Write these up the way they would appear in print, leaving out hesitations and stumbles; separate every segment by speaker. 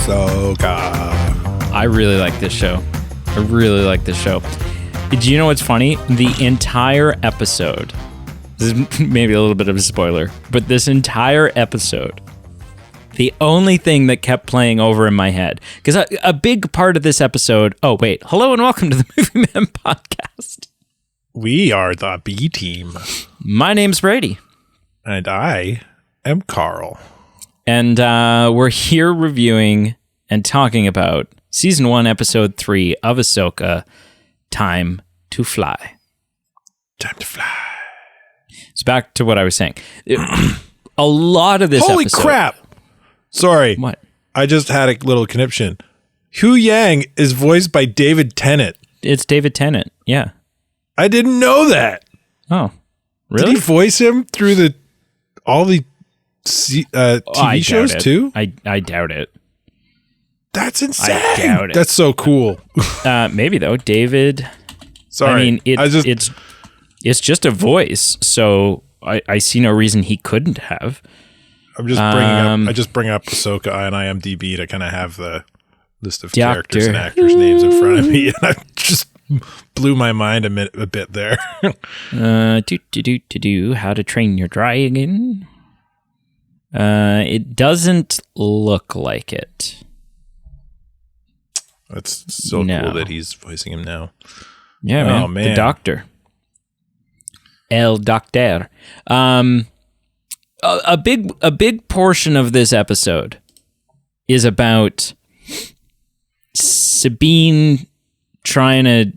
Speaker 1: Ahsoka.
Speaker 2: I really like this show. Do you know what's funny? The entire episode, this is maybe a little bit of a spoiler, but this entire episode, the only thing that kept playing over in my head, because a big part of this episode, hello and welcome to the Movie Man Podcast.
Speaker 1: We are the B team.
Speaker 2: My name's Brady.
Speaker 1: And I am Carl.
Speaker 2: And we're here reviewing and talking about Season 1, Episode 3 of Ahsoka, Time to Fly.
Speaker 1: Time to fly.
Speaker 2: So back to what I was saying. A lot of this
Speaker 1: Holy
Speaker 2: episode...
Speaker 1: crap! Sorry.
Speaker 2: What?
Speaker 1: I just had a little conniption. Hu Yang is voiced by David Tennant.
Speaker 2: It's David Tennant, yeah.
Speaker 1: I didn't know that.
Speaker 2: Oh, really?
Speaker 1: Did he voice him through all the TV shows too?
Speaker 2: I doubt it.
Speaker 1: That's insane.
Speaker 2: I doubt it.
Speaker 1: That's so cool.
Speaker 2: Maybe though, David.
Speaker 1: Sorry,
Speaker 2: I mean, it's just a voice, so I see no reason he couldn't have.
Speaker 1: I'm just bringing up. I just bring up Ahsoka on IMDb to kind of have the list of characters and actors' names in front of me, and I just blew my mind a bit there.
Speaker 2: How to Train Your Dragon. It doesn't look like it.
Speaker 1: That's so cool that he's voicing him now.
Speaker 2: Yeah, man. The Doctor. El Doctor. A big portion of this episode is about Sabine trying to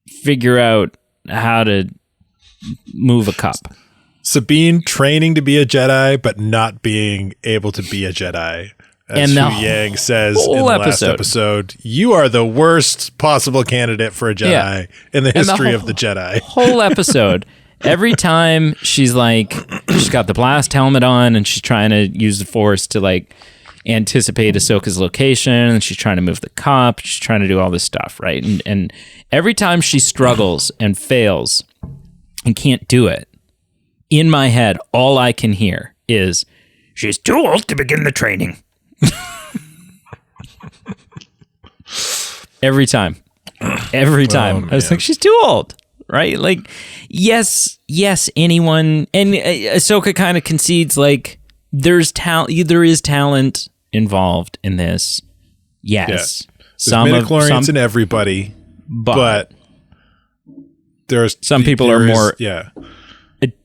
Speaker 2: figure out how to move a cup.
Speaker 1: Sabine training to be a Jedi, but not being able to be a Jedi. As Hu Yang says in the last episode, you are the worst possible candidate for a Jedi in the history of the Jedi.
Speaker 2: Whole episode. Every time she's got the blast helmet on and she's trying to use the Force to anticipate Ahsoka's location, and she's trying to move the cup, she's trying to do all this stuff, right? And every time she struggles and fails and can't do it, in my head, all I can hear is, she's too old to begin the training. Every time. I was like, she's too old. Right? Yes, anyone, and Ahsoka kind of concedes there is talent involved in this. Yes.
Speaker 1: Yeah. There's midichlorians in everybody, but there's
Speaker 2: some people are more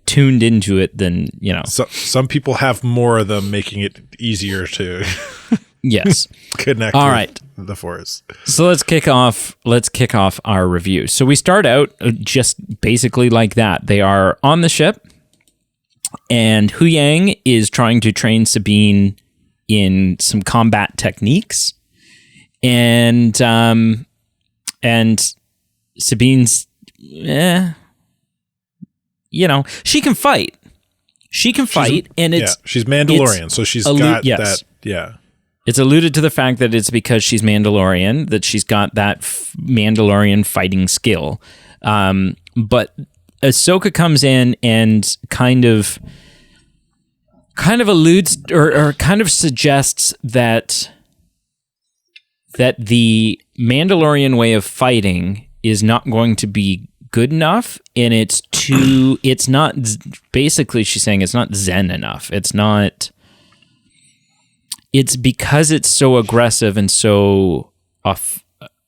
Speaker 2: tuned into it than,
Speaker 1: So, some people have more of them, making it easier to
Speaker 2: yes.
Speaker 1: connect
Speaker 2: All
Speaker 1: with
Speaker 2: right.
Speaker 1: the Force.
Speaker 2: So let's kick off our review. So we start out just basically like that. They are on the ship, and Hu Yang is trying to train Sabine in some combat techniques, and Sabine's she can fight. And
Speaker 1: she's Mandalorian, so she's got that. Yeah.
Speaker 2: It's alluded to the fact that it's because she's Mandalorian, that she's got that Mandalorian fighting skill. But Ahsoka comes in and kind of alludes or kind of suggests that the Mandalorian way of fighting is not going to be good enough, and it's not, basically she's saying it's not zen enough. It's because it's so aggressive and so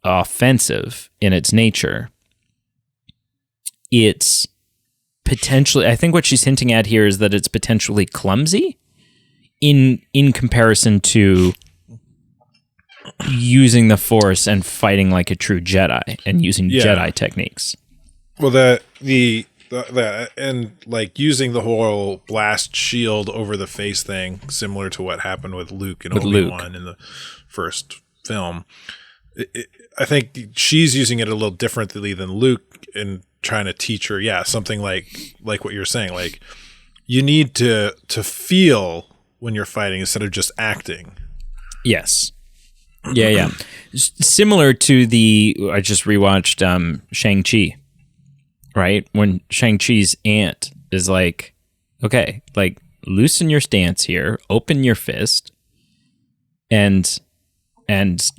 Speaker 2: offensive in its nature. It's potentially, I think what she's hinting at here is that it's potentially clumsy in comparison to using the Force and fighting like a true Jedi and using Jedi techniques.
Speaker 1: Well, the and using the whole blast shield over the face thing, similar to what happened with Luke and Obi-Wan in the first film. I think she's using it a little differently than Luke in trying to teach her. Yeah, something like what you're saying. You need to feel when you're fighting instead of just acting.
Speaker 2: Yes. Yeah. Similar to I just rewatched Shang-Chi. Right? When Shang-Chi's aunt is loosen your stance here, open your fist, and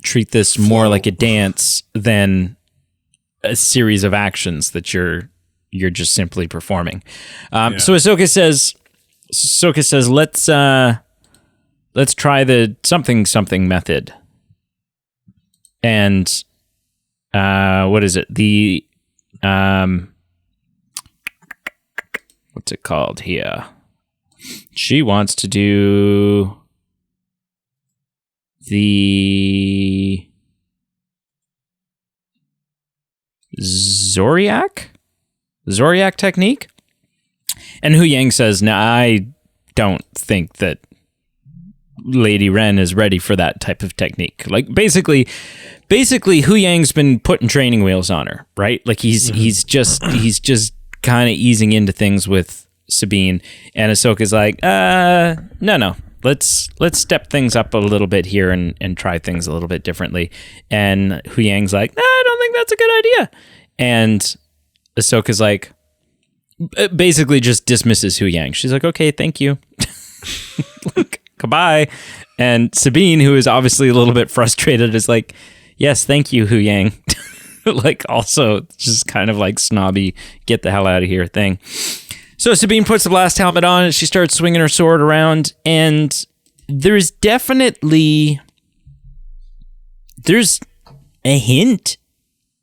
Speaker 2: treat this more like a dance than a series of actions that you're just simply performing. So Ahsoka says, let's try the something method. And what is it? The what's it called here? She wants to do the Zoriac technique. And Hu Yang says, "No, I don't think that Lady Ren is ready for that type of technique." Like basically Hu Yang's been putting training wheels on her, right? Like he's just kind of easing into things with Sabine, and Ahsoka's like, no. Let's step things up a little bit here and try things a little bit differently. And Hu Yang's like, I don't think that's a good idea. And Ahsoka's like, basically just dismisses Hu Yang. She's like, okay, thank you. Goodbye. And Sabine, who is obviously a little bit frustrated, is like, yes, thank you, Hu Yang. Like also just kind of like snobby, get the hell out of here thing. So Sabine puts the blast helmet on and she starts swinging her sword around, and there's a hint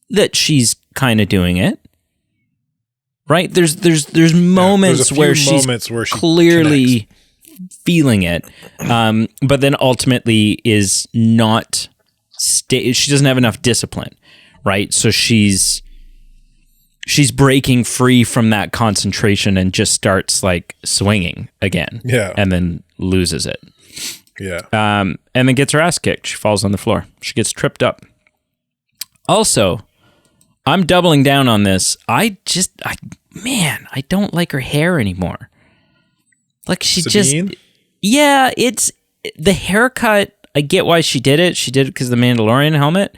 Speaker 2: that she's kind of doing it. Right? There's moments where she's clearly feeling it, but then ultimately is not. She doesn't have enough discipline, right? So she's breaking free from that concentration and just starts like swinging again, and then loses it, and then gets her ass kicked. She falls on the floor. She gets tripped up. Also, I'm doubling down on this. I don't like her hair anymore. Like Sabine? It's the haircut. I get why she did it. She did it because of the Mandalorian helmet,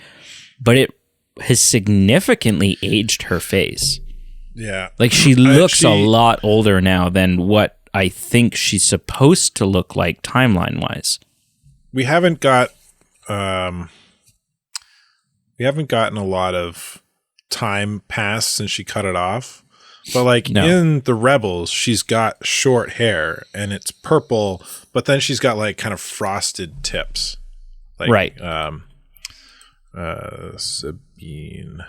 Speaker 2: but it has significantly aged her face. Yeah. Like she looks a lot older now than what I think she's supposed to look like timeline-wise.
Speaker 1: We haven't gotten a lot of time passed since she cut it off. But like in the Rebels, she's got short hair and it's purple, but then she's got like kind of frosted tips. Like,
Speaker 2: right.
Speaker 1: Sabine.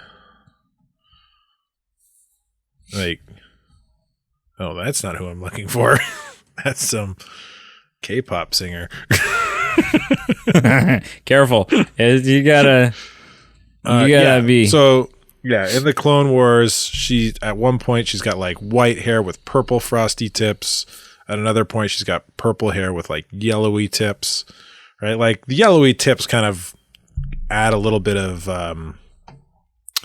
Speaker 1: Like, oh, that's not who I'm looking for. That's some K-pop singer.
Speaker 2: Careful. You gotta be.
Speaker 1: So, yeah, in the Clone Wars, at one point she's got like white hair with purple frosty tips. At another point, she's got purple hair with like yellowy tips. Right? Like the yellowy tips kind of add a little bit of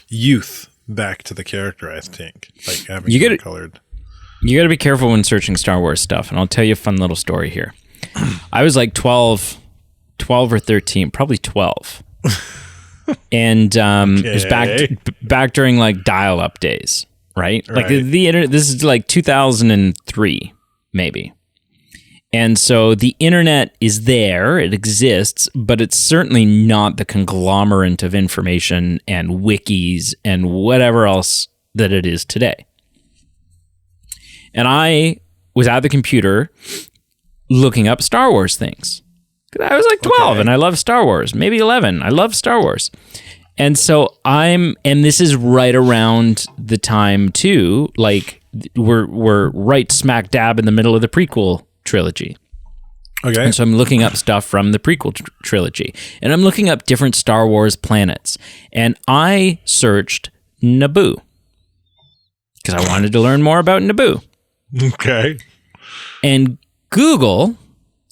Speaker 1: youth back to the character, I think. Like having it colored.
Speaker 2: You got to be careful when searching Star Wars stuff, and I'll tell you a fun little story here. I was like 12 or 13, probably 12. And it was back during like dial-up days, right? Like the internet. This is like 2003, maybe. And so the internet is there, it exists, but it's certainly not the conglomerate of information and wikis and whatever else that it is today. And I was at the computer looking up Star Wars things. I was like 12 and I love Star Wars, maybe 11. I love Star Wars. And so and this is right around the time too, like we're right smack dab in the middle of the prequel trilogy. Okay. And so I'm looking up stuff from the prequel trilogy, and I'm looking up different Star Wars planets, and I searched Naboo because I wanted to learn more about Naboo.
Speaker 1: Okay.
Speaker 2: And Google,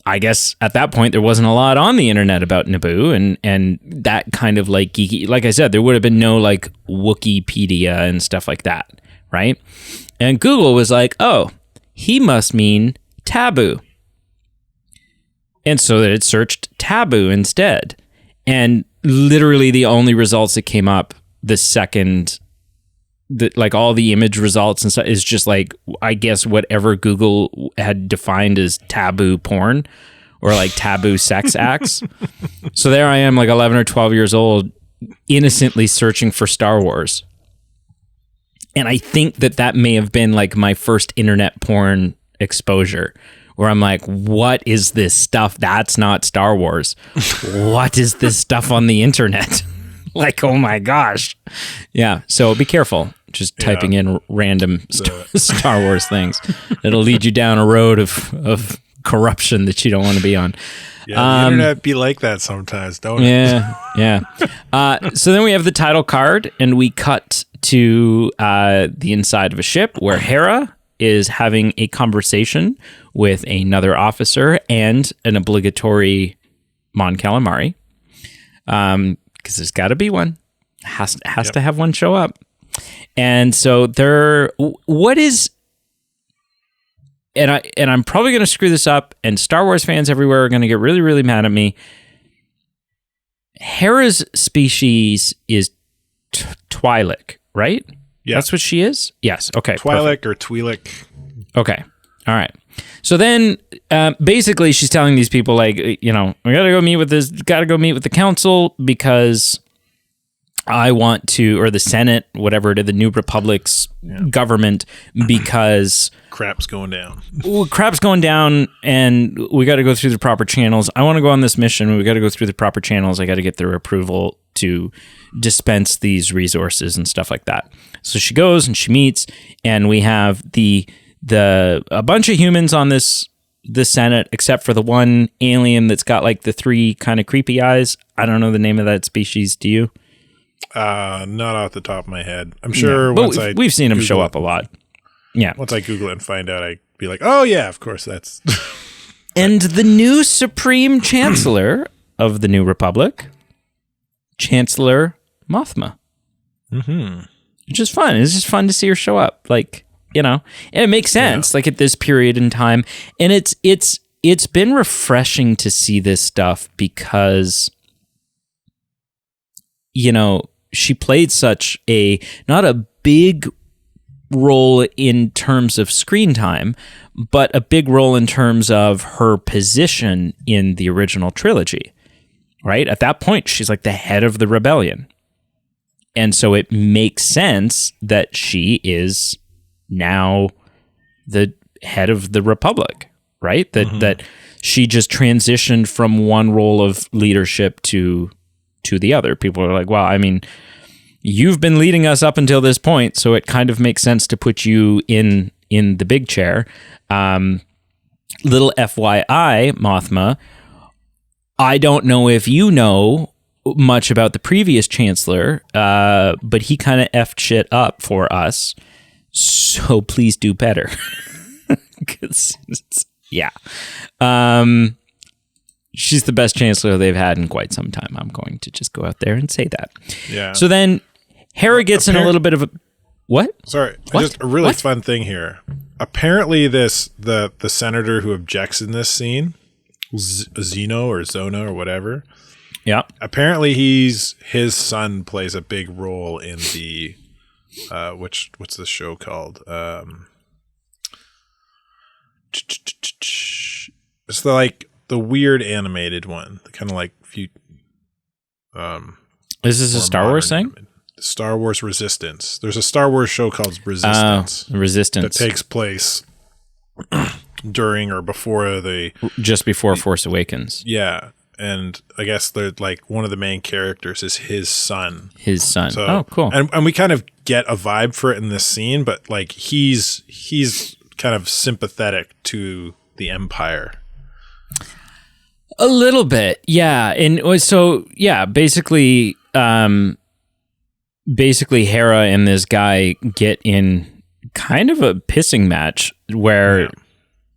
Speaker 2: I guess at that point there wasn't a lot on the internet about Naboo and that kind of like geeky, like I said, there would have been no like Wikipedia and stuff like that, right? And Google was like, oh, he must mean taboo. And so that it searched taboo instead. And literally the only results that came up the second, like all the image results and stuff is just like, I guess whatever Google had defined as taboo porn or like taboo sex acts. So there I am, like 11 or 12 years old, innocently searching for Star Wars. And I think that may have been like my first internet porn exposure, where I'm like, what is this stuff? That's not Star Wars. What is this stuff on the internet? Like, oh my gosh. Yeah. So be careful just typing in random Star Wars things. It'll lead you down a road of corruption that you don't want to be on.
Speaker 1: Yeah, the internet be like that sometimes, don't it?
Speaker 2: Yeah. So then we have the title card, and we cut to the inside of a ship where Hera is having a conversation with another officer and an obligatory Mon Calamari. Because there's got to be one. Has to have one show up. And so what is... And I'm probably going to screw this up, and Star Wars fans everywhere are going to get really, really mad at me. Hera's species is Twi'lek, right?
Speaker 1: Yeah.
Speaker 2: That's what she is? Yes. Okay.
Speaker 1: Twi'lek or Twi'lek.
Speaker 2: Okay. All right. So then, basically, she's telling these people, like, we got to go meet with the council because I want to, or the Senate, whatever it is, the New Republic's government, because
Speaker 1: crap's going down.
Speaker 2: Crap's going down, and we got to go through the proper channels. I want to go on this mission. We got to go through the proper channels. I got to get their approval to dispense these resources and stuff like that. So she goes and she meets, and we have a bunch of humans on this Senate, except for the one alien that's got like the three kind of creepy eyes. I don't know the name of that species. Do you?
Speaker 1: Not off the top of my head. I'm sure
Speaker 2: we've seen him show up a lot. Yeah.
Speaker 1: Once I Google it and find out, I'd be like, oh yeah, of course that's.
Speaker 2: And the new Supreme Chancellor of the New Republic, Chancellor Mothma.
Speaker 1: Mm-hmm.
Speaker 2: Which is fun. It's just fun to see her show up. Like, and it makes sense, like at this period in time. And it's been refreshing to see this stuff because, she played such not a big role in terms of screen time, but a big role in terms of her position in the original trilogy, right? At that point, she's like the head of the rebellion. And so it makes sense that she is now the head of the Republic, right? That she just transitioned from one role of leadership to the other. People are like, well, I mean, you've been leading us up until this point, so it kind of makes sense to put you in the big chair. Little FYI, Mothma, I don't know if you know much about the previous chancellor, but he kind of effed shit up for us, so please do better. She's the best chancellor they've had in quite some time. I'm going to just go out there and say that.
Speaker 1: Yeah.
Speaker 2: So then Hera gets in a little bit of a... What?
Speaker 1: Sorry.
Speaker 2: What?
Speaker 1: Just a really fun thing here. Apparently the senator who objects in this scene, Zeno or Zona or whatever.
Speaker 2: Yeah.
Speaker 1: Apparently his son plays a big role in the... what's the show called? It's the weird animated one, the kind of like few.
Speaker 2: Is this a Star Wars thing?
Speaker 1: Star Wars Resistance. There's a Star Wars show called Resistance.
Speaker 2: Resistance
Speaker 1: that takes place during or before
Speaker 2: just before Force Awakens.
Speaker 1: Yeah, and I guess they're like one of the main characters is his son. So,
Speaker 2: oh, cool.
Speaker 1: And we kind of get a vibe for it in this scene, but like he's kind of sympathetic to the Empire.
Speaker 2: A little bit, yeah. And so, yeah, basically Hera and this guy get in kind of a pissing match where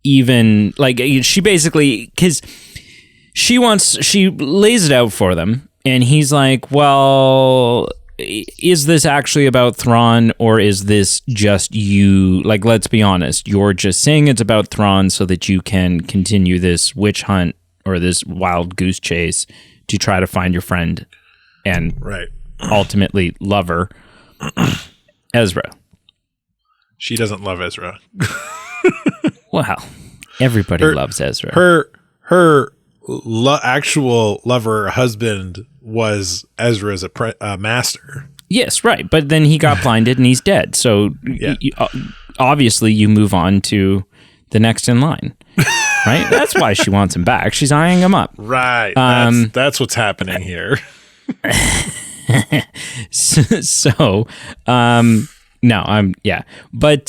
Speaker 2: even, like, she basically, because she lays it out for them, and he's like, well, is this actually about Thrawn, or is this just you? Like, let's be honest, you're just saying it's about Thrawn so that you can continue this witch hunt or this wild goose chase to try to find your friend and ultimately lover, Ezra.
Speaker 1: She doesn't love Ezra.
Speaker 2: Well, everybody loves Ezra.
Speaker 1: Her actual lover husband was Ezra's master.
Speaker 2: Yes, right. But then he got blinded and he's dead. So obviously you move on to the next in line. Right? That's why she wants him back. She's eyeing him up.
Speaker 1: Right. That's what's happening here. But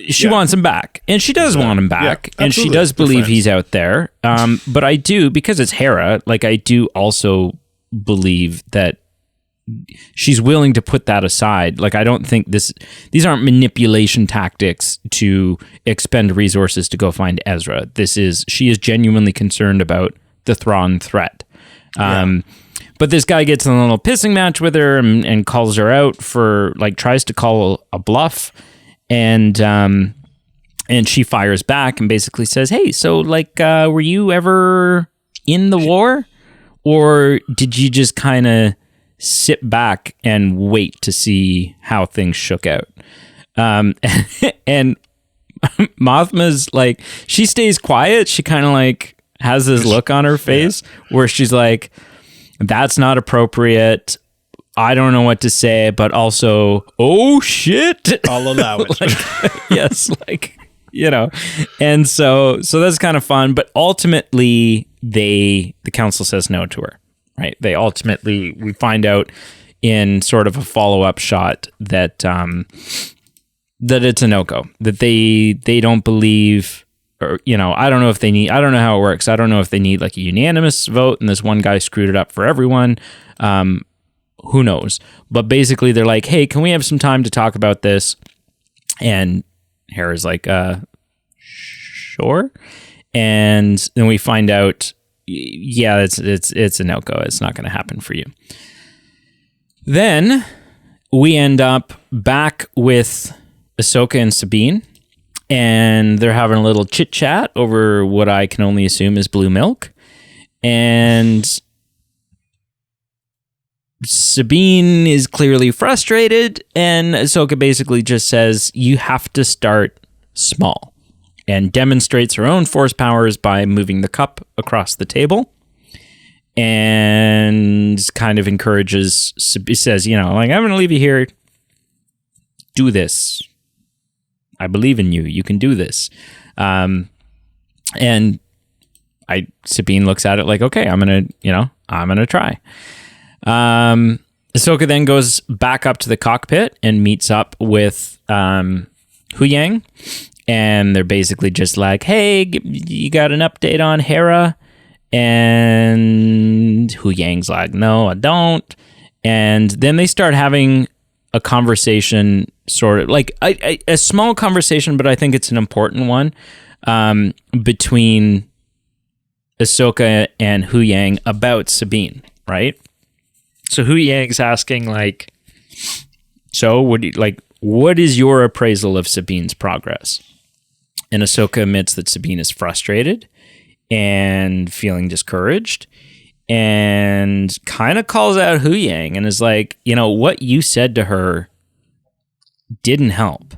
Speaker 1: she wants him back, and she does want him back, and she does believe he's out there. But I do, because it's Hera, like, I do also believe that she's willing to put that aside. Like, I don't think these aren't manipulation tactics to expend resources to go find Ezra. She is genuinely concerned about the Thrawn threat. But this guy gets in a little pissing match with her and calls her out for, like, tries to call a bluff, and she fires back and basically says, "Hey, so, like, were you ever in the war, or did you just kind of sit back and wait to see how things shook out?" And Mothma's like, she stays quiet. She kind of like has this look on her face where she's like, "That's not appropriate. I don't know what to say, but also, oh shit, I'll allow it."
Speaker 2: Yes, like, you know. And so that's kind of fun, but ultimately the council says no to her. Right? We find out in sort of a follow-up shot that that it's a no-go. That they don't believe, or, you know, I don't know how it works. I don't know if they need like a unanimous vote and this one guy screwed it up for everyone. Who knows? But basically they're like, "Hey, can we have some time to talk about this?" And Hera's like, sure. And then we find out, yeah, it's a no-go. It's not going to happen for you. Then we end up back with Ahsoka and Sabine, and they're having a little chit-chat over what I can only assume is blue milk. And Sabine is clearly frustrated, and Ahsoka basically just says, "You have to start small," and demonstrates her own force powers by moving the cup across the table, and kind of encourages, says, you know, like, "I'm going to leave you here. Do this. I believe in you. You can do this." And Sabine looks at it like, "Okay, I'm going to try." Ahsoka then goes back up to the cockpit and meets up with Huyang, and they're basically just like, "Hey, you got an update on Hera?" And Huyang's like, "No, I don't." And then they start having a conversation, sort of like a small conversation, but I think it's an important one, between Ahsoka and Huyang about Sabine, right? So Huyang's asking, like, "So what is your appraisal of Sabine's progress?" And Ahsoka admits that Sabine is frustrated and feeling discouraged, and kind of calls out Huyang and is like, "You know, what you said to her didn't help."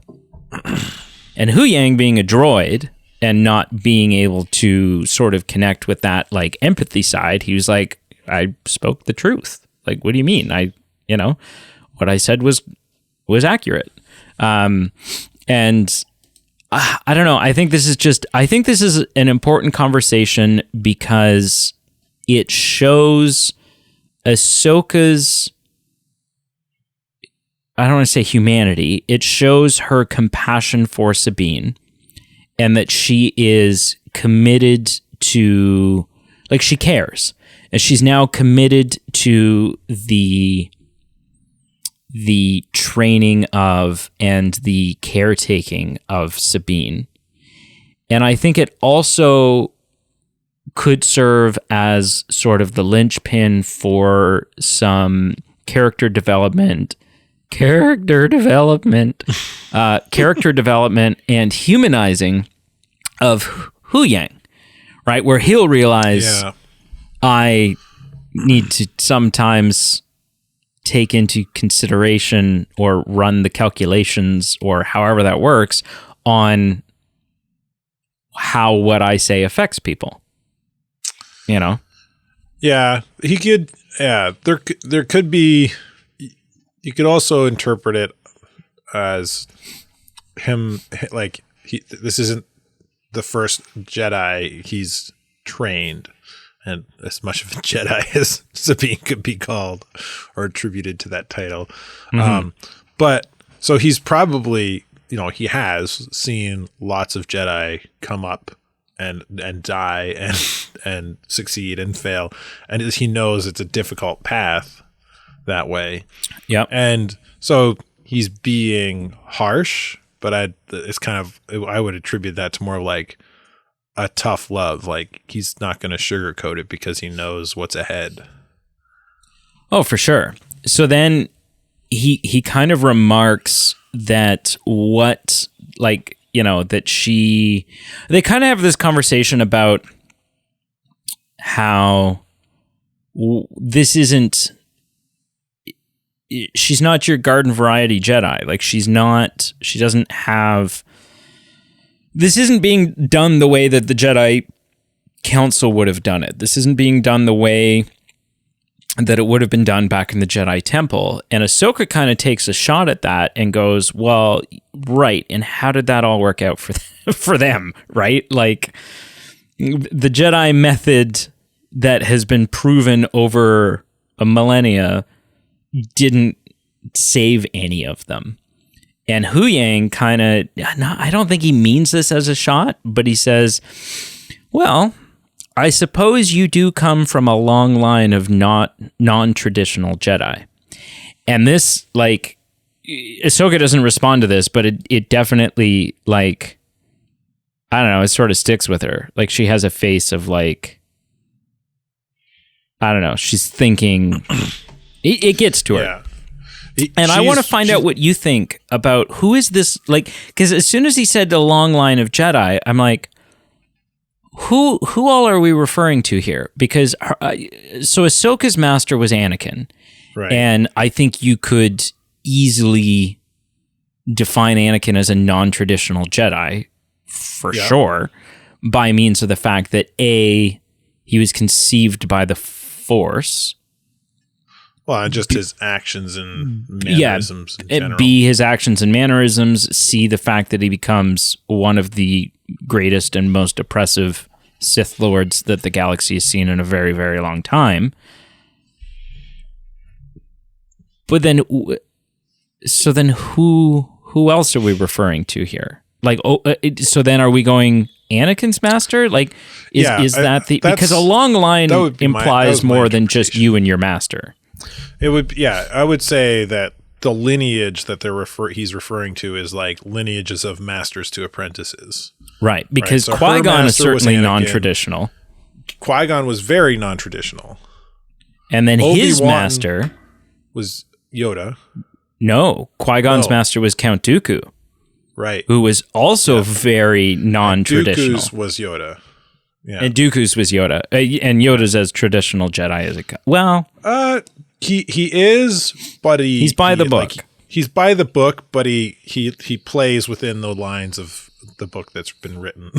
Speaker 2: And Huyang, being a droid and not being able to sort of connect with that, like, empathy side, he was like, "I spoke the truth. Like, what do you mean? What I said was accurate." And I don't know. I think this is an important conversation because it shows Ahsoka's, I don't want to say humanity. It shows her compassion for Sabine, and that she is committed to, like, she cares. And she's now committed to the training of and the caretaking of Sabine. And I think it also could serve as sort of the linchpin for some character development and humanizing of Huyang, right? Where he'll realize, I need to sometimes take into consideration or run the calculations, or however that works, on how what I say affects people, you know?
Speaker 1: Yeah, he could. Yeah, there could be. You could also interpret it as him, like, this isn't the first Jedi he's trained, and as much of a Jedi as Sabine could be called or attributed to that title. But so he's probably, he has seen lots of Jedi come up and die and succeed and fail, and he knows it's a difficult path that way.
Speaker 2: Yep.
Speaker 1: And so he's being harsh, but it's kind of, I would attribute that to more like a tough love. Like, he's not going to sugarcoat it because he knows what's ahead.
Speaker 2: Oh, for sure. So then he kind of remarks that they kind of have this conversation about how she's not your garden variety Jedi. Like, this isn't being done the way that the Jedi Council would have done it. This isn't being done the way that it would have been done back in the Jedi Temple. And Ahsoka kind of takes a shot at that and goes, well, right. And how did that all work out for them, right? Like, the Jedi method that has been proven over a millennia didn't save any of them. And Hu Yang kind of, I don't think he means this as a shot, but he says, well, I suppose you do come from a long line of non-traditional Jedi. And this, like, Ahsoka doesn't respond to this, but it definitely, like, I don't know, it sort of sticks with her. Like, she has a face of, like, I don't know, she's thinking, it gets to her.
Speaker 1: Yeah.
Speaker 2: And I want to find out what you think about who is this, like, because as soon as he said the long line of Jedi, I'm like, who all are we referring to here? Because so Ahsoka's master was Anakin,
Speaker 1: right?
Speaker 2: And I think you could easily define Anakin as a non-traditional Jedi for sure, by means of the fact that he was conceived by the Force.
Speaker 1: Well, and just his actions and mannerisms in general.
Speaker 2: His actions and mannerisms. C, the fact that he becomes one of the greatest and most oppressive Sith Lords that the galaxy has seen in a very, very long time. But then, so then who else are we referring to here? Like, so then are we going Anakin's master? Like, is that because a long line implies more than just you and your master?
Speaker 1: It would, I would say that the lineage that he's referring to is like lineages of masters to apprentices.
Speaker 2: Right, because so Qui-Gon is certainly non-traditional.
Speaker 1: Qui-Gon was very non-traditional.
Speaker 2: And then his master
Speaker 1: was Yoda.
Speaker 2: No, Qui-Gon's master was Count Dooku.
Speaker 1: Right.
Speaker 2: Who was also very non-traditional.
Speaker 1: Dooku's was Yoda. Yeah.
Speaker 2: And Dooku's was Yoda. And Yoda's as traditional Jedi as it comes. Well,
Speaker 1: he is, but he's
Speaker 2: by the book.
Speaker 1: He's by the book, but he plays within the lines of the book that's been written.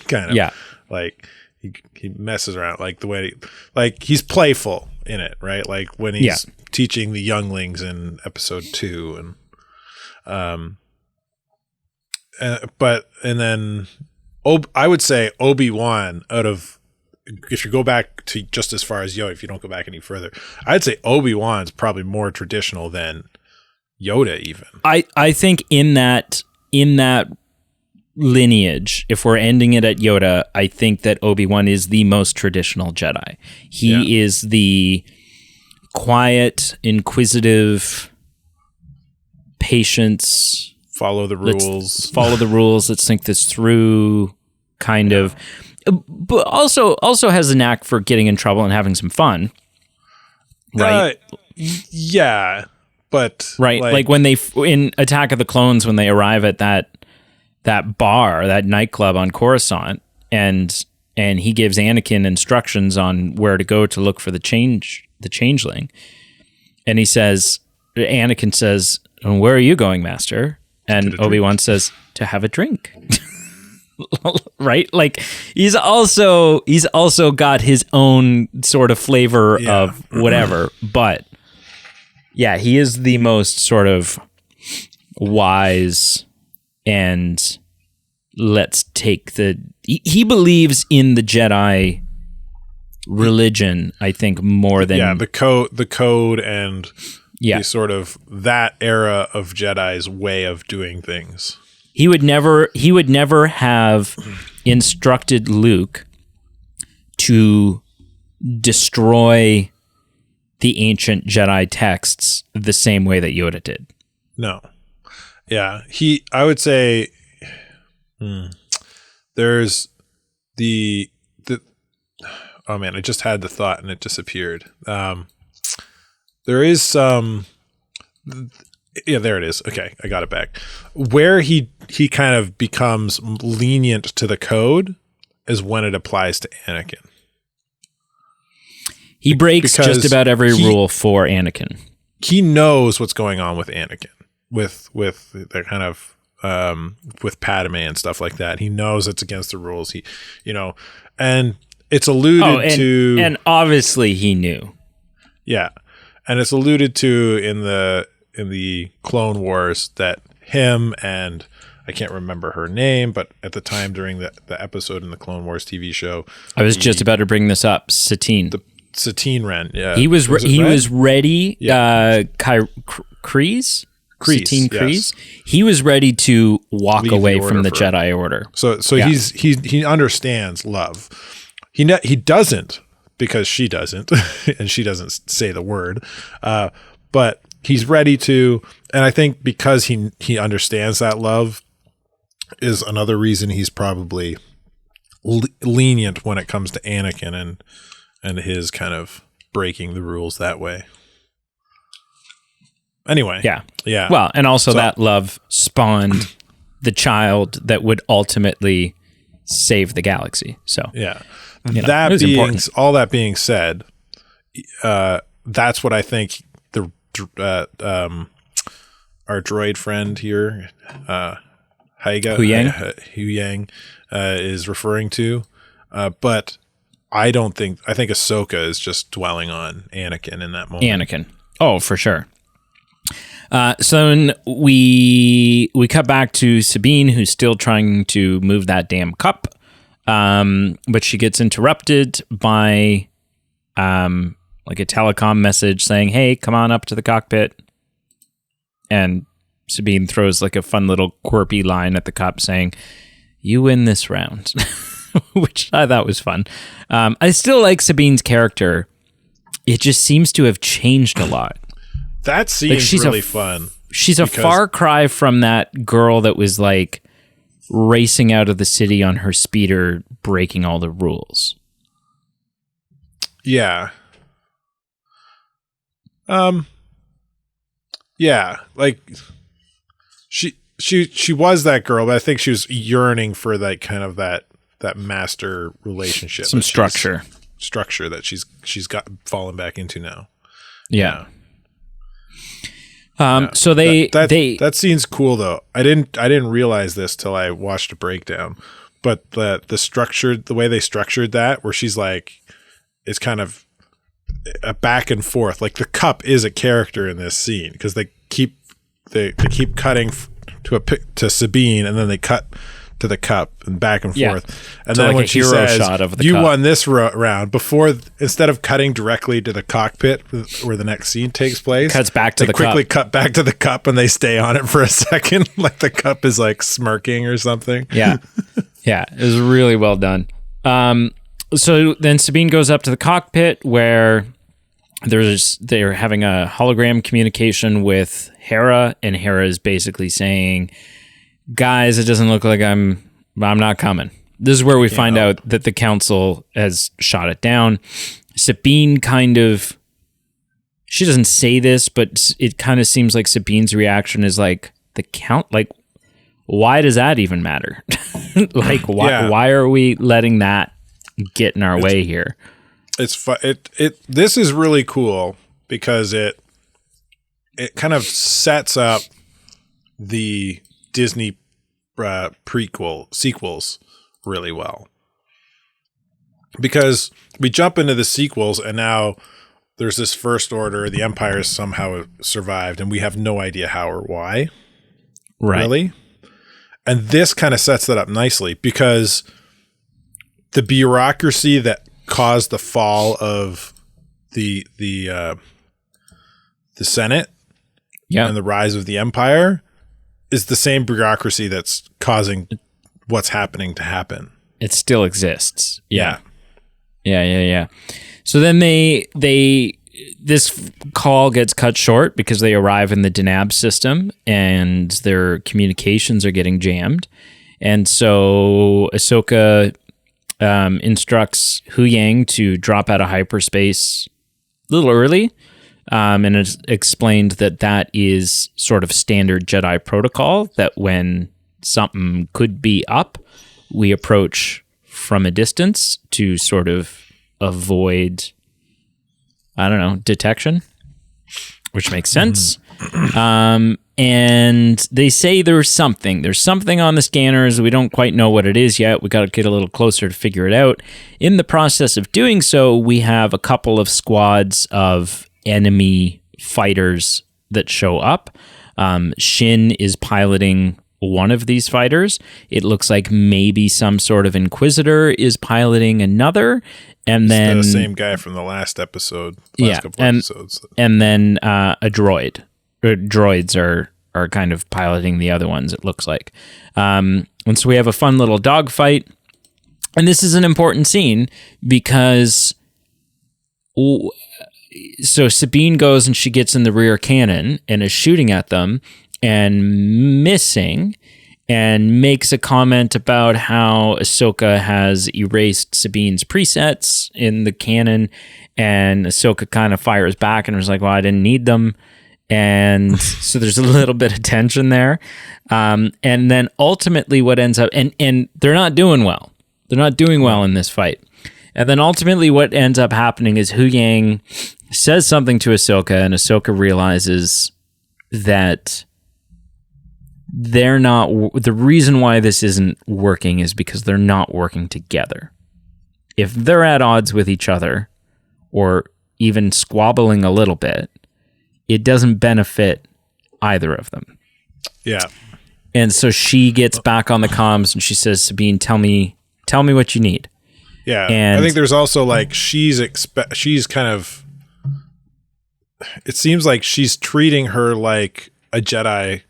Speaker 1: Kind of.
Speaker 2: Yeah.
Speaker 1: Like he messes around, like the way, like he's playful in it, right? Like when he's teaching the younglings in episode 2, and then I would say Obi-Wan, if you go back to just as far as Yoda, if you don't go back any further, I'd say Obi-Wan's probably more traditional than Yoda even.
Speaker 2: I think in that lineage, if we're ending it at Yoda, I think that Obi-Wan is the most traditional Jedi. He is the quiet, inquisitive, patience,
Speaker 1: follow the rules,
Speaker 2: let's think this through kind of, but also has a knack for getting in trouble and having some fun, right?
Speaker 1: But
Speaker 2: right, like when they in Attack of the Clones, when they arrive at that bar, that nightclub on Coruscant, and he gives Anakin instructions on where to go to look for the changeling, and Anakin says, "And where are you going, Master?" And Obi-Wan says, "To have a drink." right? Like he's also got his own sort of flavor of whatever, but yeah, he is the most sort of wise and let's take he believes in the Jedi religion, I think, more than
Speaker 1: the code and the sort of that era of Jedi's way of doing things.
Speaker 2: He would never have instructed Luke to destroy the ancient Jedi texts the same way that Yoda did.
Speaker 1: No. Yeah, I would say there's the oh man, I just had the thought and it disappeared. There is some there it is. Okay, I got it back. Where he kind of becomes lenient to the code is when it applies to Anakin.
Speaker 2: He breaks just about every rule for Anakin.
Speaker 1: He knows what's going on with Anakin, with the kind of with Padme and stuff like that. He knows it's against the rules. And it's alluded to,
Speaker 2: and obviously he knew.
Speaker 1: Yeah, and it's alluded to in the Clone Wars that him and I can't remember her name, but at the time during the episode in the Clone Wars TV show,
Speaker 2: I was just about to bring this up. Satine.
Speaker 1: Satine Wren, yeah.
Speaker 2: He was ready. Yeah. Kryze? Satine Kryze. Yes. He was ready to walk away from the Jedi Order.
Speaker 1: So he understands love. He doesn't, because she doesn't, and she doesn't say the word. But he's ready to, and I think because he understands that love is another reason he's probably lenient when it comes to Anakin and his kind of breaking the rules that way. Anyway. Yeah.
Speaker 2: Well, and also that love spawned the child that would ultimately save the galaxy. So
Speaker 1: yeah. All that being said, that's what I think our droid friend here, Huyang, is referring to. But I think Ahsoka is just dwelling on Anakin in that moment.
Speaker 2: Anakin. Oh, for sure. So then we cut back to Sabine, who's still trying to move that damn cup. But she gets interrupted by like a telecom message saying, "Hey, come on up to the cockpit." And Sabine throws like a fun little quirky line at the cup saying, "You win this round," which I thought was fun. I still like Sabine's character. It just seems to have changed a lot.
Speaker 1: That seems really fun.
Speaker 2: She's a far cry from that girl that was like racing out of the city on her speeder, breaking all the rules.
Speaker 1: Yeah. Yeah, like she was that girl, but I think she was yearning for that kind of that master relationship,
Speaker 2: some structure
Speaker 1: that she's got fallen back into now.
Speaker 2: Yeah. So
Speaker 1: that scene's cool though. I didn't realize this till I watched a breakdown, but the way they structured that, where she's like, it's kind of a back and forth. Like the cup is a character in this scene because they keep cutting to Sabine, and then they cut to the cup and back and forth. And then like when she says, shot of the "You cup. Won this round," instead of cutting directly to the cockpit where the next scene takes place,
Speaker 2: cuts back to the
Speaker 1: quickly
Speaker 2: cup.
Speaker 1: Cut back to the cup, and they stay on it for a second, like the cup is like smirking or something.
Speaker 2: Yeah, yeah, it was really well done. So then Sabine goes up to the cockpit where they're having a hologram communication with Hera, and Hera is basically saying, "Guys, it doesn't look like I'm not coming." This is where we find out that the council has shot it down. Sabine she doesn't say this, but it kind of seems like Sabine's reaction is like, why does that even matter? Like, why are we letting that get in our way here?
Speaker 1: It's this is really cool because it kind of sets up the Disney sequels really well. Because we jump into the sequels and now there's this First Order, the Empire has somehow survived and we have no idea how or why.
Speaker 2: Right.
Speaker 1: Really? And this kind of sets that up nicely because the bureaucracy that caused the fall of the Senate and the rise of the Empire is the same bureaucracy that's causing what's happening to happen.
Speaker 2: It still exists.
Speaker 1: Yeah.
Speaker 2: So then this call gets cut short because they arrive in the Denab system and their communications are getting jammed. And so Ahsoka instructs Hu Yang to drop out of hyperspace a little early. And it's explained that is sort of standard Jedi protocol, that when something could be up, we approach from a distance to sort of avoid, I don't know, detection, which makes sense. And they say there's something on the scanners. We don't quite know what it is yet. We got to get a little closer to figure it out. In the process of doing so, we have a couple of squads of enemy fighters that show up. Shin is piloting one of these fighters. It looks like maybe some sort of Inquisitor is piloting another. And then
Speaker 1: the same guy from the last episode. Episodes.
Speaker 2: And then a droid. Droids are kind of piloting the other ones, it looks like. And so we have a fun little dogfight. And this is an important scene because so Sabine goes and she gets in the rear cannon and is shooting at them and missing, and makes a comment about how Ahsoka has erased Sabine's presets in the canon, and Ahsoka kind of fires back and was like, well, I didn't need them. And so there's a little bit of tension there. And then ultimately what ends up, and they're not doing well. They're not doing well in this fight. And then ultimately what ends up happening is Hu Yang says something to Ahsoka, and Ahsoka realizes that they're not, the reason why this isn't working is because they're not working together. If they're at odds with each other, or even squabbling a little bit, it doesn't benefit either of them.
Speaker 1: Yeah.
Speaker 2: And so she gets back on the comms and she says, Sabine, tell me what you need.
Speaker 1: Yeah.
Speaker 2: And
Speaker 1: I think there's also like, she's kind of, it seems like she's treating her like a Jedi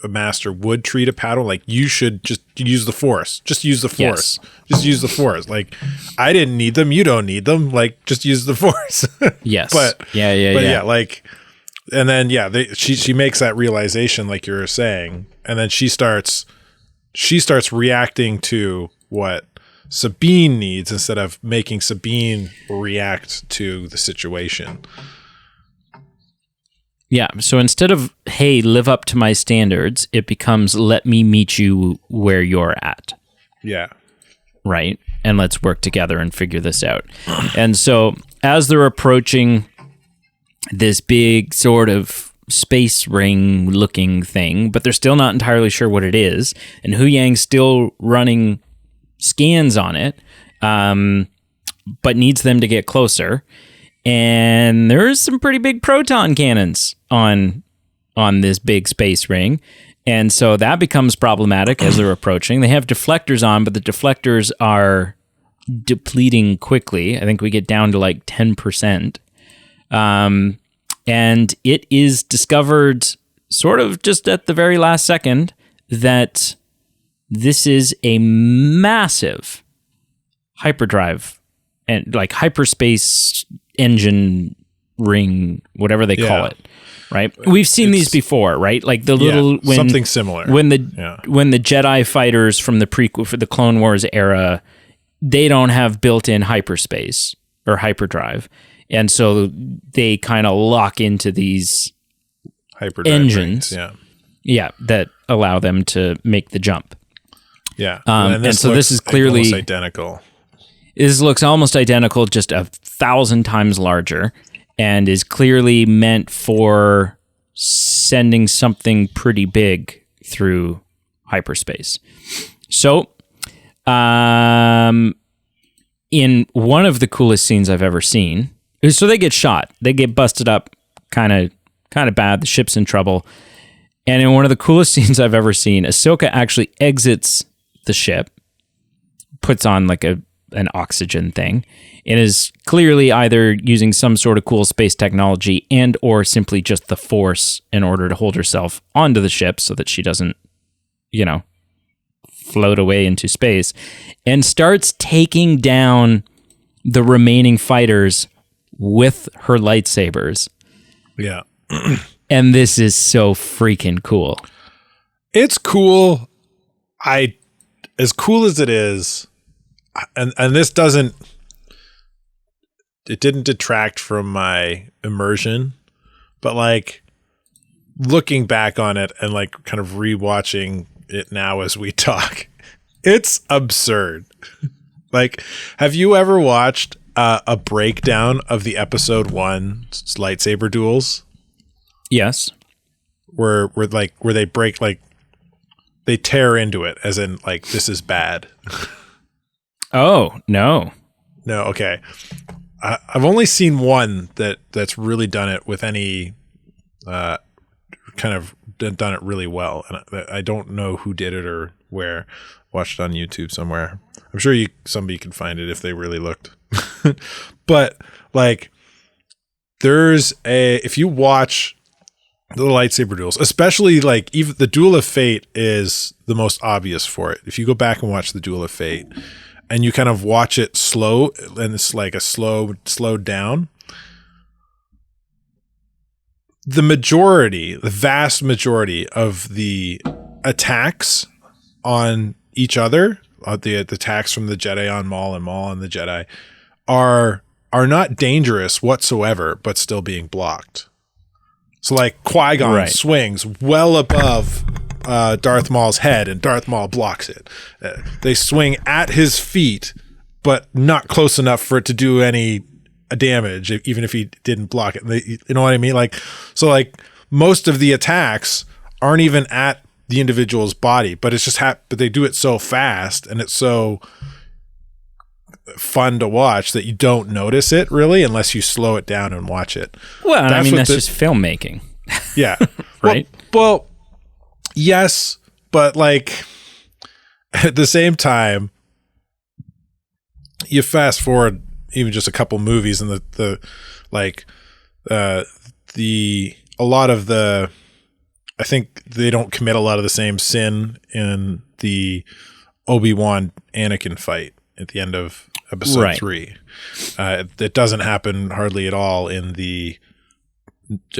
Speaker 1: a master would treat a Padawan. Like, you should just use the Force. Just use the Force.
Speaker 2: Yes.
Speaker 1: Just use the Force. Like, I didn't need them. You don't need them. Like, just use the Force.
Speaker 2: Yes.
Speaker 1: But
Speaker 2: yeah,
Speaker 1: like, and then she makes that realization, like you were saying, and then she starts reacting to what Sabine needs instead of making Sabine react to the situation.
Speaker 2: Yeah, so instead of, hey, live up to my standards, it becomes, let me meet you where you're at.
Speaker 1: Yeah.
Speaker 2: Right? And let's work together and figure this out. And so as they're approaching this big sort of space ring looking thing, but they're still not entirely sure what it is, and Hu Yang's still running scans on it, but needs them to get closer. And there's some pretty big proton cannons on this big space ring. And so that becomes problematic as they're approaching. They have deflectors on, but the deflectors are depleting quickly. I think we get down to like 10%. And it is discovered sort of just at the very last second that this is a massive hyperdrive and like hyperspace engine ring, whatever they call it, right? We've seen these before, right? Like the little
Speaker 1: something similar
Speaker 2: when the Jedi fighters from the prequel for the Clone Wars era, they don't have built-in hyperspace or hyperdrive, and so they kind of lock into these
Speaker 1: hyperdrive
Speaker 2: engines,
Speaker 1: rings,
Speaker 2: that allow them to make the jump.
Speaker 1: Yeah,
Speaker 2: and so this is clearly
Speaker 1: almost identical.
Speaker 2: This looks almost identical, just 1,000 times larger, and is clearly meant for sending something pretty big through hyperspace. So In one of the coolest scenes I've ever seen. So they get shot. They get busted up kind of bad. The ship's in trouble. And in one of the coolest scenes I've ever seen, Ahsoka actually exits the ship, puts on like an oxygen thing, and is clearly either using some sort of cool space technology and or simply just the Force in order to hold herself onto the ship so that she doesn't, float away into space, and starts taking down the remaining fighters with her lightsabers.
Speaker 1: Yeah.
Speaker 2: And this is so freaking cool.
Speaker 1: It's cool. As cool as it is, and this it didn't detract from my immersion, but like looking back on it and like kind of rewatching it now as we talk, it's absurd. Like, have you ever watched a breakdown of the episode 1 lightsaber duels?
Speaker 2: Yes.
Speaker 1: Where they break, like they tear into it, as in like, this is bad.
Speaker 2: Oh, no.
Speaker 1: No, okay. I've only seen one that's really done it with any kind of done it really well, and I don't know who did it or where. Watched it on YouTube somewhere. I'm sure somebody could find it if they really looked. But like, if you watch the lightsaber duels, especially like even the Duel of Fate is the most obvious for it. If you go back and watch the Duel of Fate and you kind of watch it slow, and it's like a slowed down, the vast majority of the attacks on each other, the attacks from the Jedi on Maul and Maul on the Jedi, are not dangerous whatsoever, but still being blocked. So like Qui-Gon swings well above Darth Maul's head, and Darth Maul blocks it. They swing at his feet, but not close enough for it to do any damage, even if he didn't block it. You know what I mean? Like, so like most of the attacks aren't even at the individual's body, but it's just but they do it so fast, and it's so fun to watch that you don't notice it really unless you slow it down and watch it.
Speaker 2: Well, that's just filmmaking.
Speaker 1: Yeah.
Speaker 2: Right.
Speaker 1: Well, yes, but like at the same time, you fast forward even just a couple movies, and I think they don't commit a lot of the same sin in the Obi-Wan Anakin fight at the end of episode 3. It doesn't happen hardly at all in the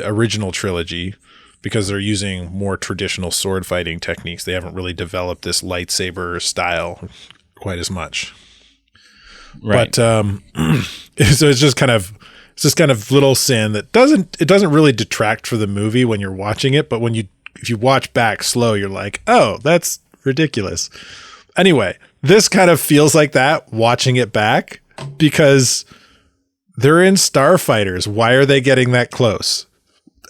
Speaker 1: original trilogy because they're using more traditional sword fighting techniques. They haven't really developed this lightsaber style quite as much. Right. But so it's just kind of little sin that doesn't really detract for the movie when you're watching it, but if you watch back slow, you're like, oh, that's ridiculous. Anyway, this kind of feels like that watching it back because they're in starfighters. Why are they getting that close?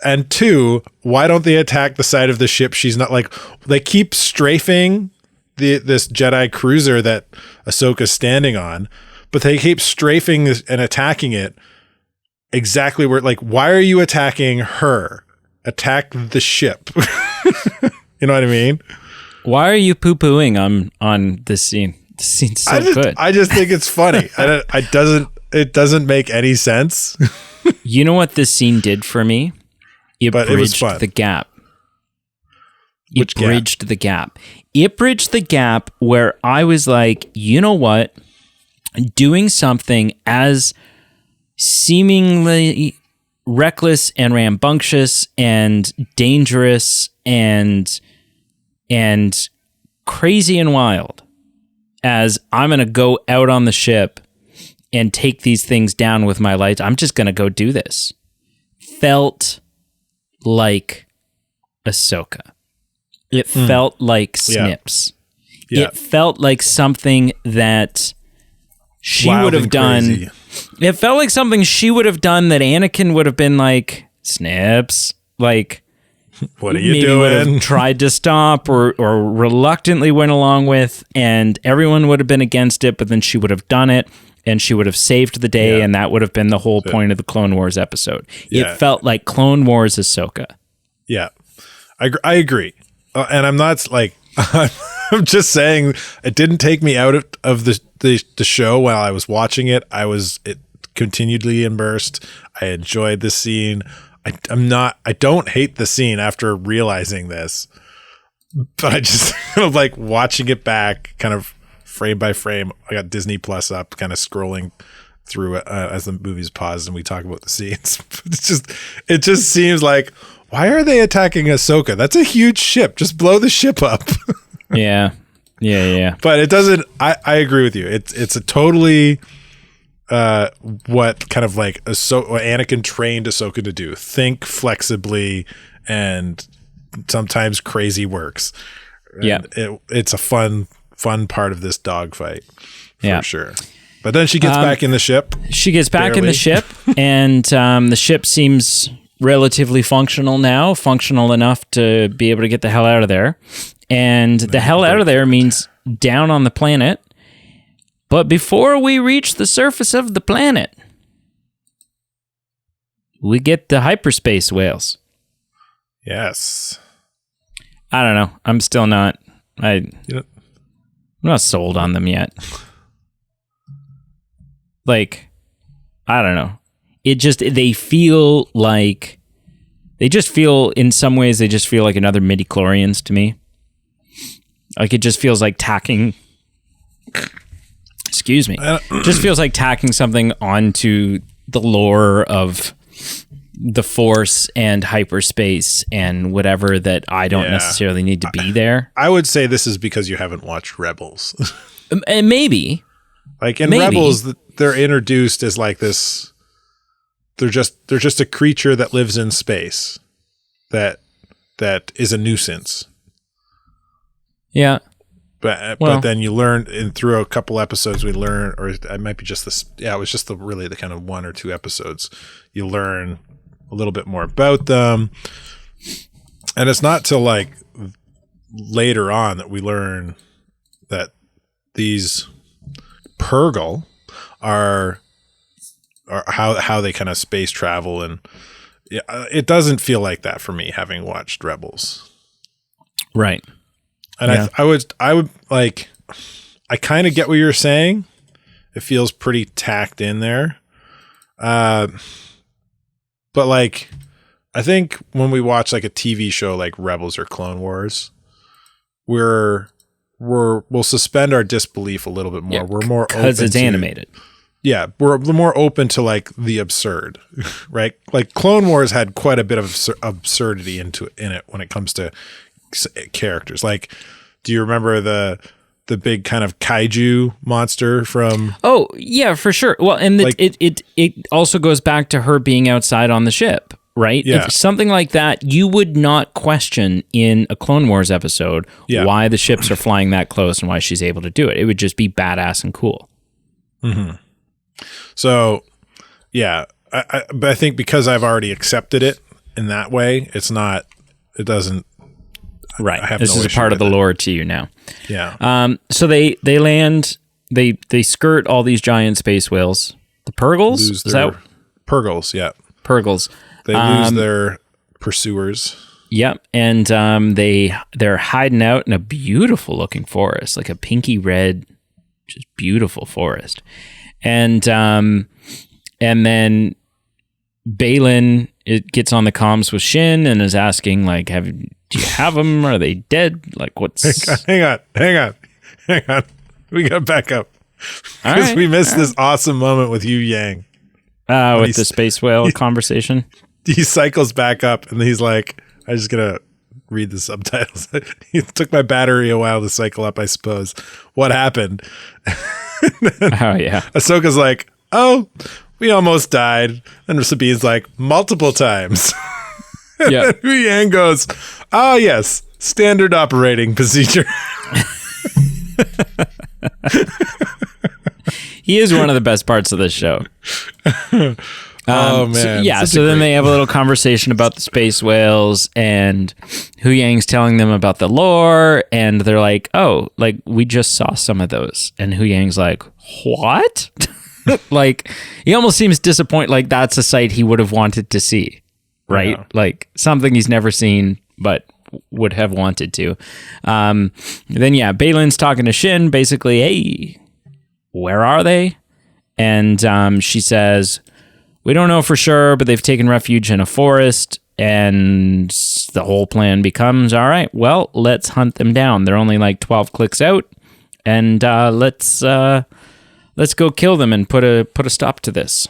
Speaker 1: And 2, why don't they attack the side of the ship she's not, like, they keep strafing this Jedi cruiser that Ahsoka's standing on, but they keep strafing and attacking it exactly where, like, why are you attacking her? Attack the ship. You know what I mean?
Speaker 2: Why are you poo-pooing on this scene? This scene's so good.
Speaker 1: I just think it's funny. It doesn't make any sense.
Speaker 2: You know what this scene did for me? It bridged the gap. It bridged the gap. It bridged the gap where I was like, you know what? Doing something as seemingly reckless and rambunctious and dangerous and crazy and wild as I'm going to go out on the ship and take these things down with my lights. I'm just going to go do this. Felt like Ahsoka. It felt like Snips. Yeah. It felt like something that she would have done. Crazy. It felt like something she would have done that Anakin would have been like, Snips. Like,
Speaker 1: what are you
Speaker 2: maybe would
Speaker 1: doing?
Speaker 2: have tried to stop or reluctantly went along with, and everyone would have been against it, but then she would have done it, and she would have saved the day, and that would have been the whole point of the Clone Wars episode. It felt like Clone Wars Ahsoka.
Speaker 1: Yeah, I agree. And I'm not like, I'm just saying it didn't take me out of the show while I was watching it. It continually immersed. I enjoyed the scene. I don't hate the scene after realizing this, but I just kind of like watching it back kind of frame by frame. I got Disney Plus up, kind of scrolling through it as the movie's paused and we talk about the scenes. It just seems like, why are they attacking Ahsoka? That's a huge ship. Just blow the ship up.
Speaker 2: Yeah.
Speaker 1: But it doesn't. I agree with you. It's a totally what kind of like what Anakin trained Ahsoka to do. Think flexibly and sometimes crazy works.
Speaker 2: Yeah,
Speaker 1: it's a fun part of this dogfight for sure. But then she gets back in the ship.
Speaker 2: She gets back in the ship, and the ship seems relatively functional now, functional enough to be able to get the hell out of there. And the hell out of there means down on the planet. But before we reach the surface of the planet, we get the hyperspace whales.
Speaker 1: Yes.
Speaker 2: I don't know. I'm still not. I'm not sold on them yet. Like, I don't know. They feel like, in some ways, they just feel like another midi-chlorians to me. Like, it just feels like tacking. Excuse me. Just feels like tacking something onto the lore of the Force and hyperspace and whatever that I don't necessarily need to be there.
Speaker 1: I would say this is because you haven't watched Rebels.
Speaker 2: And maybe.
Speaker 1: Like in Rebels, they're introduced as like this. They're just a creature that lives in space that is a nuisance.
Speaker 2: Yeah.
Speaker 1: But then you learn, and through a couple episodes we learn, or it might be just this. Yeah, it was just the kind of 1 or 2 episodes. You learn a little bit more about them, and it's not till like later on that we learn that these Purgle are how they kind of space travel, and it doesn't feel like that for me having watched Rebels.
Speaker 2: Right.
Speaker 1: And I would like, I kind of get what you're saying. It feels pretty tacked in there. But like, I think when we watch like a TV show like Rebels or Clone Wars, we'll suspend our disbelief a little bit more.
Speaker 2: Yeah,
Speaker 1: we're more open
Speaker 2: because it's animated.
Speaker 1: Yeah, we're more open to like the absurd, right? Like Clone Wars had quite a bit of absurdity in it when it comes to characters. Like, do you remember the big kind of kaiju monster from? Oh
Speaker 2: yeah, for sure. Well, and it also goes back to her being outside on the ship, right?
Speaker 1: Yeah.
Speaker 2: If something like that, you would not question in a Clone Wars episode why the ships are flying that close and why she's able to do it. It would just be badass and cool.
Speaker 1: Mm-hmm. So, yeah, but I think because I've already accepted it in that way, it doesn't.
Speaker 2: Right. This is a part of the lore to you now.
Speaker 1: Yeah.
Speaker 2: So they land, they skirt all these giant space whales. The Purgles?
Speaker 1: Purgles, yeah.
Speaker 2: Purgles.
Speaker 1: They lose their pursuers.
Speaker 2: Yep. And they're hiding out in a beautiful looking forest, like a pinky red, just beautiful forest. And then Baylan gets on the comms with Shin and is asking, like, do you have them? Are they dead? Like, what's...
Speaker 1: Hang on. We got to back up. Because we missed this awesome moment with Yu Yang.
Speaker 2: With the space whale conversation?
Speaker 1: He cycles back up and he's like, I'm just going to read the subtitles. It took my battery a while to cycle up, I suppose. What happened?
Speaker 2: Oh, yeah.
Speaker 1: Ahsoka's like, oh, we almost died. And Sabine's like, multiple times.
Speaker 2: Yeah.
Speaker 1: Yu Yang goes, oh, yes, standard operating procedure.
Speaker 2: He is one of the best parts of this show.
Speaker 1: Oh man!
Speaker 2: So then they have a little conversation about the space whales, and Hu Yang's telling them about the lore, and they're like, "Oh, like we just saw some of those," and Hu Yang's like, "What?" Like he almost seems disappointed. Like that's a sight he would have wanted to see, right?
Speaker 1: Yeah.
Speaker 2: Like something he's never seen, but would have wanted to. Then Baylan's talking to Shin, basically, "Hey, where are they?" And she says, "We don't know for sure, but they've taken refuge in a forest." And the whole plan becomes, all right, well, let's hunt them down. They're only like 12 clicks out, and let's go kill them and put a stop to this.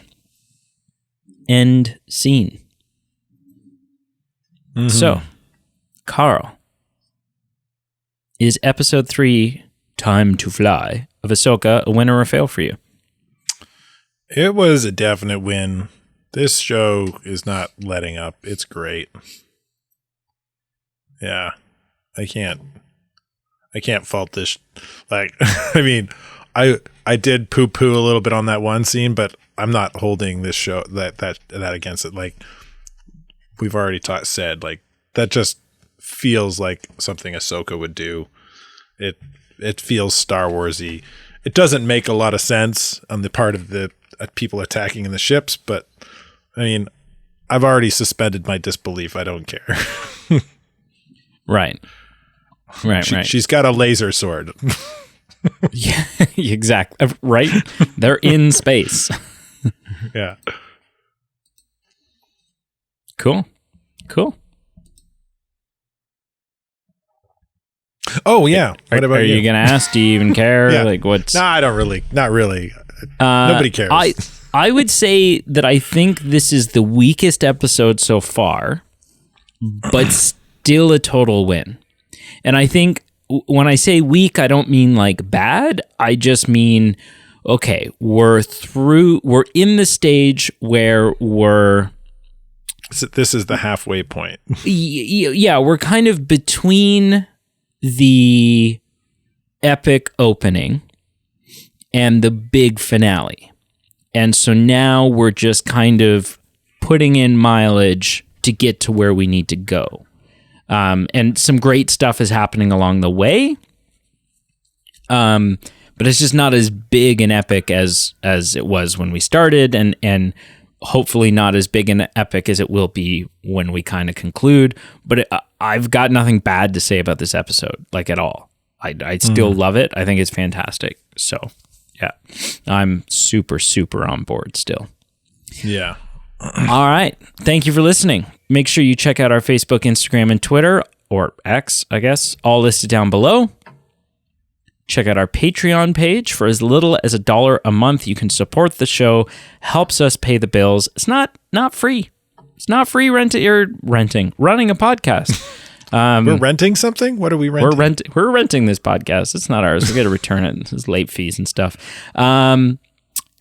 Speaker 2: End scene. Mm-hmm. So, Carl, is episode 3, Time to Fly, of Ahsoka a win or a fail for you?
Speaker 1: It was a definite win. This show is not letting up. It's great. Yeah. I can't fault this. Like, I mean, I did poo-poo a little bit on that one scene, but I'm not holding this show that against it. Like we've already said, like that just feels like something Ahsoka would do. It feels Star Warsy. It doesn't make a lot of sense on the part of the people attacking in the ships, but I mean, I've already suspended my disbelief. I don't care.
Speaker 2: Right.
Speaker 1: She's got a laser sword.
Speaker 2: Yeah, exactly. Right? They're in space.
Speaker 1: Yeah.
Speaker 2: Cool.
Speaker 1: Oh yeah. What about
Speaker 2: you? Are you gonna ask? Do you even care?
Speaker 1: Yeah.
Speaker 2: Like what's?
Speaker 1: No, I don't really. Not really. Nobody cares.
Speaker 2: I would say that I think this is the weakest episode so far, but still a total win. And I think when I say weak, I don't mean like bad. I just mean, okay, we're in the stage where
Speaker 1: this is the halfway point.
Speaker 2: Yeah, we're kind of between the epic opening and the big finale. And so now we're just kind of putting in mileage to get to where we need to go. And some great stuff is happening along the way. But it's just not as big and epic as it was when we started, and hopefully not as big and epic as it will be when we kind of conclude. But I've got nothing bad to say about this episode, like at all. I still love it. I think it's fantastic. So yeah, I'm super, super on board still.
Speaker 1: Yeah.
Speaker 2: All right. Thank you for listening. Make sure you check out our Facebook, Instagram, and Twitter, or X, I guess, all listed down below. Check out our Patreon page. For as little as $1 a month, you can support the show. Helps us pay the bills. It's not free. It's not free running a podcast.
Speaker 1: We're renting something? What are we renting?
Speaker 2: We're renting this podcast. It's not ours. We got to return it. It's late fees and stuff. So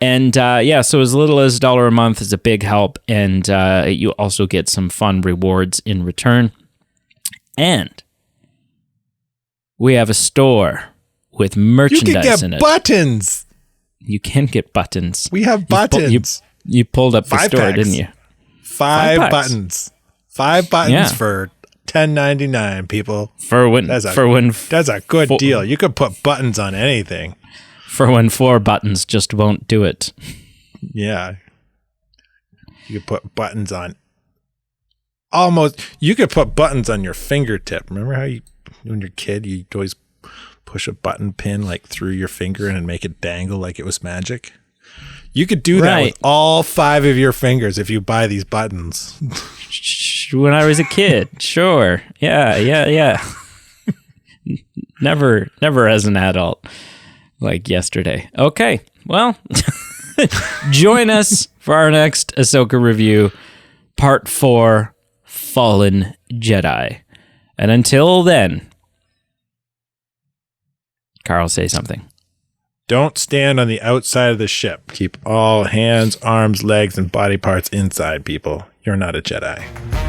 Speaker 2: as little as $1 a month is a big help, and you also get some fun rewards in return. And we have a store with merchandise in it.
Speaker 1: You can get buttons.
Speaker 2: You can get buttons.
Speaker 1: We have buttons.
Speaker 2: You pulled up the store, packs. Didn't you?
Speaker 1: 5 buttons. 5 buttons for $10.99, people. That's a good deal. You could put buttons on anything.
Speaker 2: For when 4 buttons just won't do it.
Speaker 1: Yeah. You could put buttons on you could put buttons on your fingertip. Remember how when you're a kid, you'd always push a button pin like through your finger and make it dangle like it was magic? You could do that with all 5 of your fingers if you buy these buttons.
Speaker 2: When I was a kid, sure. Yeah. Never as an adult. Like yesterday. Okay, well, join us for our next Ahsoka review, Part 4, Fallen Jedi. And until then, Carl, say something.
Speaker 1: Don't stand on the outside of the ship. Keep all hands, arms, legs, and body parts inside, people. You're not a Jedi.